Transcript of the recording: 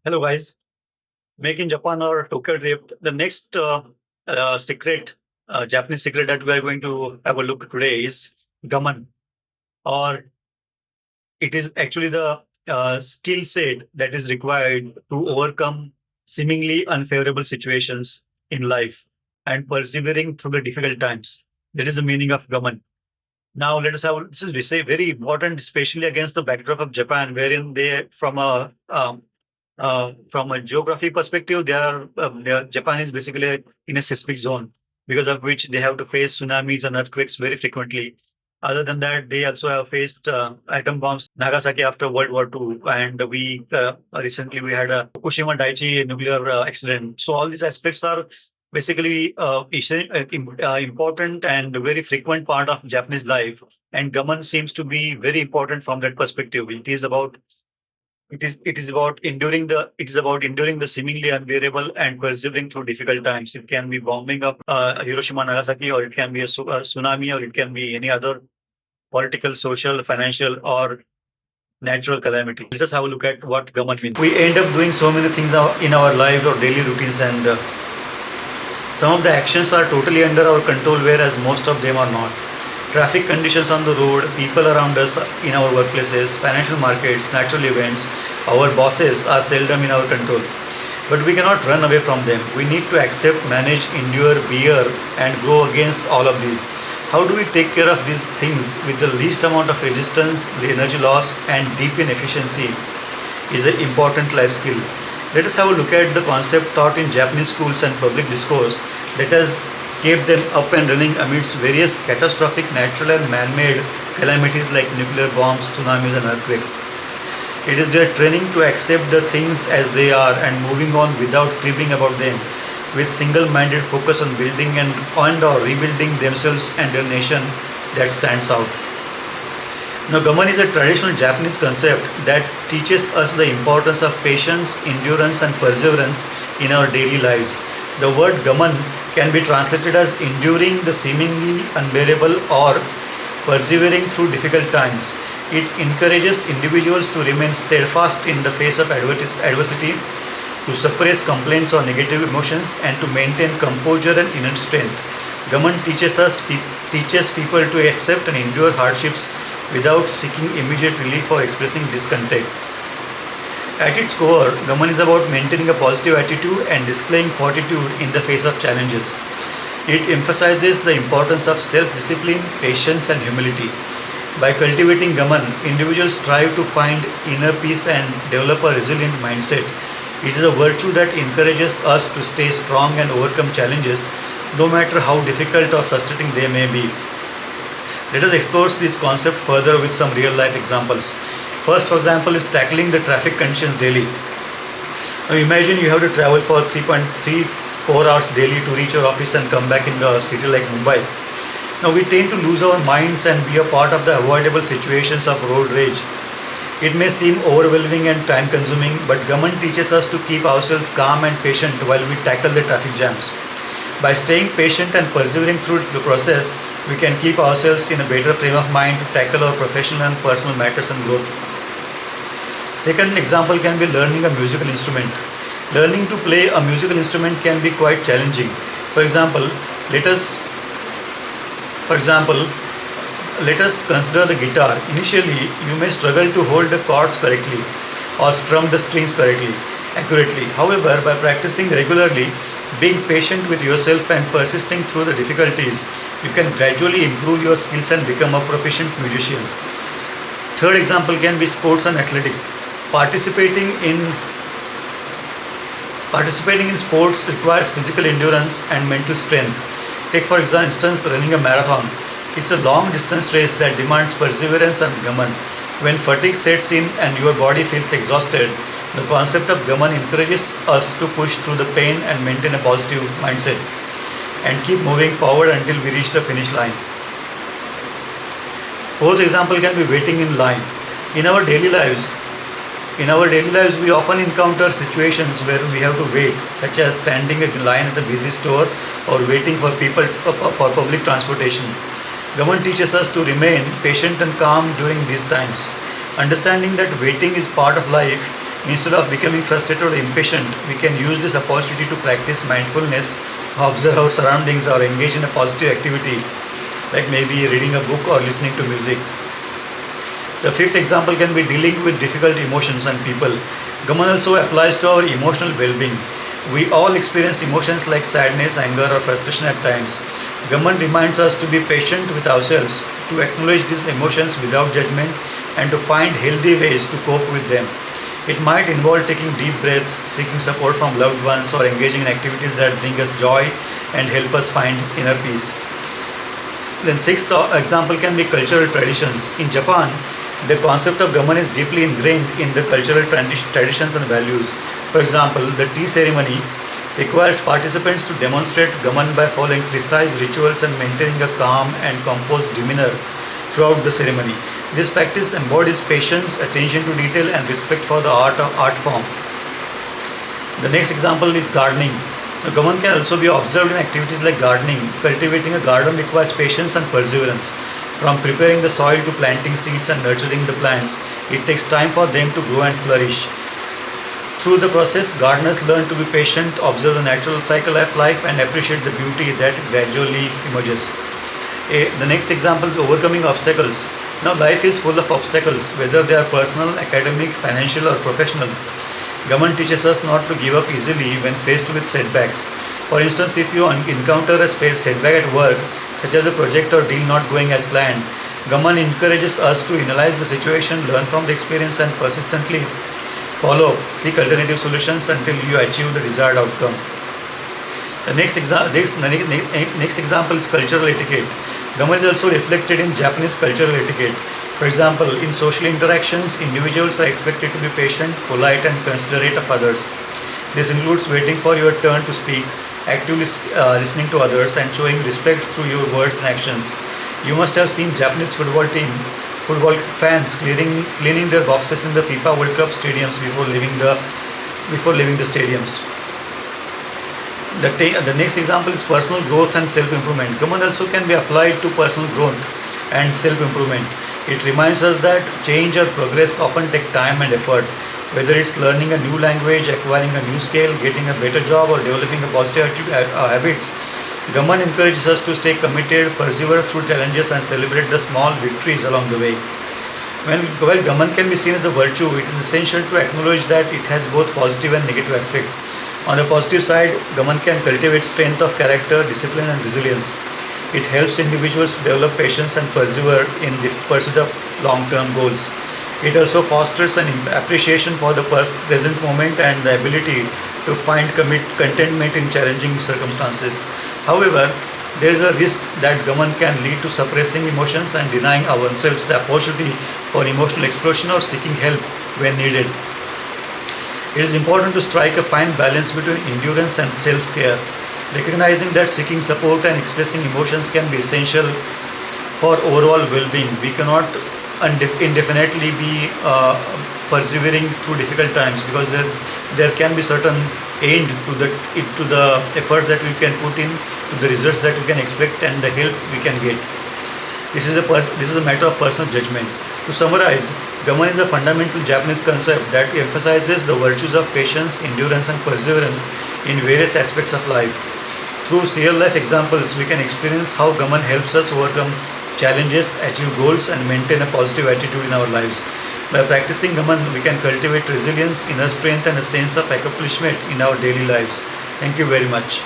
Hello, guys. Making Japan or Tokyo Drift. The next secret, Japanese secret that we are going to have a look today is Gaman, or it is actually the skill set that is required to overcome seemingly unfavorable situations in life and persevering through the difficult times. That is the meaning of Gaman. Now, let us have this is we say very important, especially against the backdrop of Japan, wherein they, from a geography perspective, Japan is basically in a seismic zone because of which they have to face tsunamis and earthquakes very frequently. Other than that, they also have faced atom bombs, Nagasaki after World War II, and we recently we had a Fukushima Daiichi nuclear accident. So all these aspects are basically important and a very frequent part of Japanese life. And Gaman seems to be very important from that perspective. It is about enduring the seemingly unbearable and persevering through difficult times. It can be bombing of Hiroshima, Nagasaki, or it can be a tsunami, or it can be any other political, social, financial, or natural calamity. Let us have a look at what Gaman means. We end up doing so many things in our lives or daily routines, and some of the actions are totally under our control, whereas most of them are not. Traffic conditions on the road, people around us in our workplaces, financial markets, natural events, our bosses are seldom in our control. But we cannot run away from them. We need to accept, manage, endure, bear, and grow against all of these. How do we take care of these things with the least amount of resistance, the energy loss, and deep in efficiency is an important life skill. Let us have a look at the concept taught in Japanese schools and public discourse that has kept them up and running amidst various catastrophic natural and man-made calamities like nuclear bombs, tsunamis, and earthquakes. It is their training to accept the things as they are and moving on without cribbing about them, with single-minded focus on building and or rebuilding themselves and their nation that stands out. Now, Gaman is a traditional Japanese concept that teaches us the importance of patience, endurance, and perseverance in our daily lives. The word Gaman can be translated as enduring the seemingly unbearable or persevering through difficult times. It encourages individuals to remain steadfast in the face of adversity, to suppress complaints or negative emotions, and to maintain composure and inner strength. Gaman teaches people to accept and endure hardships without seeking immediate relief or expressing discontent. At its core, Gaman is about maintaining a positive attitude and displaying fortitude in the face of challenges. It emphasizes the importance of self-discipline, patience, and humility. By cultivating Gaman, individuals strive to find inner peace and develop a resilient mindset. It is a virtue that encourages us to stay strong and overcome challenges, no matter how difficult or frustrating they may be. Let us explore this concept further with some real life examples. First, for example, is tackling the traffic conditions daily. Now, imagine you have to travel for 3.34 hours daily to reach your office and come back in a city like Mumbai. Now, we tend to lose our minds and be a part of the avoidable situations of road rage. It may seem overwhelming and time consuming, but Gaman teaches us to keep ourselves calm and patient while we tackle the traffic jams. By staying patient and persevering through the process, we can keep ourselves in a better frame of mind to tackle our professional and personal matters and growth. Second example can be learning a musical instrument. Learning to play a musical instrument can be quite challenging. For example, let us for example, let us consider the guitar. Initially, you may struggle to hold the chords correctly or strum the strings accurately. However, by practicing regularly, being patient with yourself and persisting through the difficulties, you can gradually improve your skills and become a proficient musician. Third example can be sports and athletics. Participating in sports requires physical endurance and mental strength. Take for instance running a marathon. It's a long distance race that demands perseverance and Gaman. When fatigue sets in and your body feels exhausted, the concept of Gaman encourages us to push through the pain and maintain a positive mindset and keep moving forward until we reach the finish line. Fourth example can be waiting in line. In our daily lives, we often encounter situations where we have to wait, such as standing in line at a busy store or waiting for public transportation. Gaman teaches us to remain patient and calm during these times. Understanding that waiting is part of life, Instead of becoming frustrated or impatient, we can use this opportunity to practice mindfulness, observe our surroundings, or engage in a positive activity like maybe reading a book or listening to music. The fifth example can be dealing with difficult emotions and people. Gaman also applies to our emotional well-being. We all experience emotions like sadness, anger, or frustration at times. Gaman reminds us to be patient with ourselves, to acknowledge these emotions without judgment, and to find healthy ways to cope with them. It might involve taking deep breaths, seeking support from loved ones, or engaging in activities that bring us joy and help us find inner peace. Then sixth example can be cultural traditions. In Japan, the concept of Gaman is deeply ingrained in the cultural traditions and values. For example, the tea ceremony requires participants to demonstrate Gaman by following precise rituals and maintaining a calm and composed demeanor throughout the ceremony. This practice embodies patience, attention to detail, and respect for the art form. The next example is gardening. The Gaman can also be observed in activities like gardening. Cultivating a garden requires patience and perseverance. From preparing the soil to planting seeds and nurturing the plants, it takes time for them to grow and flourish. Through the process, gardeners learn to be patient, observe the natural cycle of life, and appreciate the beauty that gradually emerges. The next example is overcoming obstacles. Now, life is full of obstacles, whether they are personal, academic, financial, or professional. Gaman teaches us not to give up easily when faced with setbacks. For instance, if you encounter a setback at work, such as a project or deal not going as planned, Gaman encourages us to analyze the situation, learn from the experience, and persistently seek alternative solutions until you achieve the desired outcome. The next example is cultural etiquette. Gaman is also reflected in Japanese cultural etiquette. For example, in social interactions, individuals are expected to be patient, polite, and considerate of others. This includes waiting for your turn to speak, actively listening to others, and showing respect through your words and actions. You must have seen Japanese football fans cleaning their boxes in the FIFA World Cup stadiums before leaving the stadiums. The next example is personal growth and self-improvement. Gaman also can be applied to personal growth and self-improvement. It reminds us that change or progress often take time and effort. Whether it's learning a new language, acquiring a new skill, getting a better job, or developing a positive habits, Gaman encourages us to stay committed, persevere through challenges, and celebrate the small victories along the way. While Gaman can be seen as a virtue, it is essential to acknowledge that it has both positive and negative aspects. On the positive side, Gaman can cultivate strength of character, discipline, and resilience. It helps individuals to develop patience and persevere in the pursuit of long-term goals. It also fosters an appreciation for the present moment and the ability to find contentment in challenging circumstances. However, there is a risk that Gaman can lead to suppressing emotions and denying ourselves the opportunity for emotional expression or seeking help when needed. It is important to strike a fine balance between endurance and self-care, recognizing that seeking support and expressing emotions can be essential for overall well-being. We cannot indefinitely be persevering through difficult times, because there can be certain end to the efforts that we can put in, to the results that we can expect, and the help we can get. This is a matter of personal judgment. To summarize, Gaman is a fundamental Japanese concept that emphasizes the virtues of patience, endurance, and perseverance in various aspects of life. Through real-life examples, we can experience how Gaman helps us overcome challenges, achieve goals, and maintain a positive attitude in our lives. By practicing Gaman, we can cultivate resilience, inner strength, and a sense of accomplishment in our daily lives. Thank you very much.